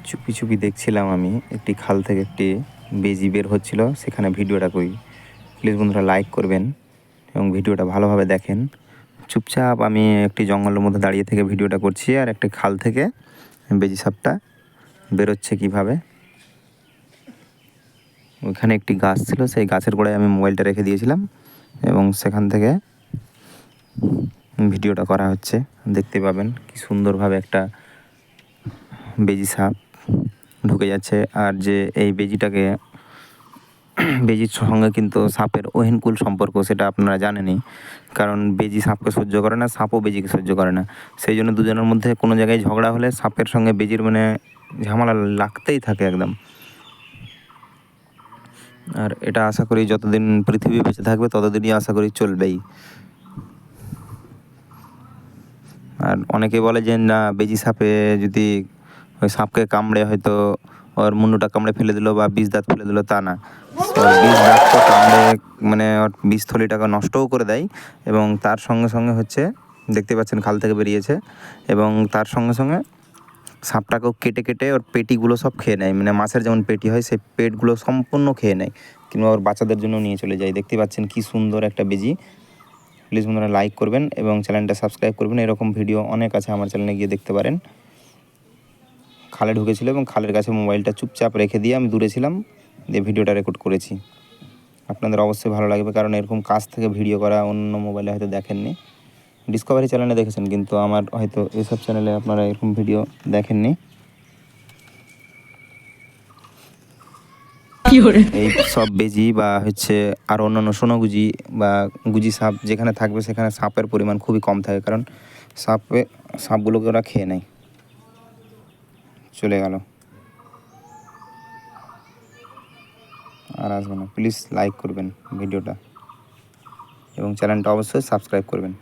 চুপি চুপি দেখছিলাম আমি একটি খাল থেকে একটি বেজি বের হচ্ছিল, সেখানে ভিডিওটা করি। প্লিজ বন্ধুরা লাইক করবেন এবং ভিডিওটা ভালোভাবে দেখেন। চুপচাপ আমি একটি জঙ্গলের মধ্যে দাঁড়িয়ে থেকে ভিডিওটা করছি, আর একটি খাল থেকে বেজি সাপটা বেরোচ্ছে কীভাবে। ওইখানে একটি গাছ ছিল, সেই গাছের গোড়ায় আমি মোবাইলটা রেখে দিয়েছিলাম এবং সেখান থেকে ভিডিওটা করা হচ্ছে। দেখতে পাবেন কি সুন্দরভাবে একটা বেজি সাপ ঢুকে যাচ্ছে। আর যে এই বেজিটাকে বেজির সঙ্গে কিন্তু সাপের অহিনকুল সম্পর্ক, সেটা আপনারা জানেনই। কারণ বেজি সাপকে সহ্য করে না, সাপও বেজিকে সহ্য করে না। সেই জন্য দুজনের মধ্যে কোনো জায়গায় ঝগড়া হলে সাপের সঙ্গে বেজির মানে ঝামেলা লাগতেই থাকে একদম। আর এটা আশা করি যতদিন পৃথিবী বেঁচে থাকবে ততদিনই আশা করি চলবেই। আর অনেকে বলে যে না, বেজি সাপে যদি ওই সাপকে কামড়ে হয়তো ওর মুন্ডুটা কামড়ে ফেলে দিল বা বিষ দাঁত ফেলে দিল, তা না। বিষ দাঁত তো কামড়ে মানে ওর বিষথলিটাকে নষ্টও করে দেয়, এবং তার সঙ্গে সঙ্গে হচ্ছে দেখতে পাচ্ছেন খাল থেকে বেরিয়েছে, এবং তার সঙ্গে সঙ্গে সাপটাকেও কেটে কেটে ওর পেটিগুলো সব খেয়ে নেয়। মানে মাছের যেমন পেটি হয় সেই পেটগুলো সম্পূর্ণ খেয়ে নেয়, কিংবা ওর বাচ্চাদের জন্য নিয়ে চলে যায়। দেখতে পাচ্ছেন কি সুন্দর একটা বেজি। প্লিজ বন্ধুরা লাইক করবেন এবং চ্যানেলটা সাবস্ক্রাইব করবেন। এরকম ভিডিও অনেক আছে, আমার চ্যানেলে গিয়ে দেখতে পারেন। খালে ঢুকেছিল এবং খালের কাছে মোবাইলটা চুপচাপ রেখে দিয়ে আমি দূরে ছিলাম, দিয়ে ভিডিওটা রেকর্ড করেছি। আপনাদের অবশ্যই ভালো লাগবে, কারণ এরকম কাছ থেকে ভিডিও করা অন্য মোবাইলে হয়তো দেখেননি। ডিসকভারি চ্যানেলে দেখেছেন, কিন্তু আমার হয়তো এসব চ্যানেলে আপনারা এরকম ভিডিও দেখেননি। এই সব বেজি বা হচ্ছে আর অন্যান্য সোনাগুজি বা গুজি সাপ যেখানে থাকবে সেখানে সাপের পরিমাণ খুবই কম থাকে, কারণ সাপগুলোকে ওরা খেয়ে নেয়। চলে গেল, আর আসবে না। প্লিজ লাইক করবেন ভিডিওটা এবং চ্যানেলটা অবশ্যই সাবস্ক্রাইব করবেন।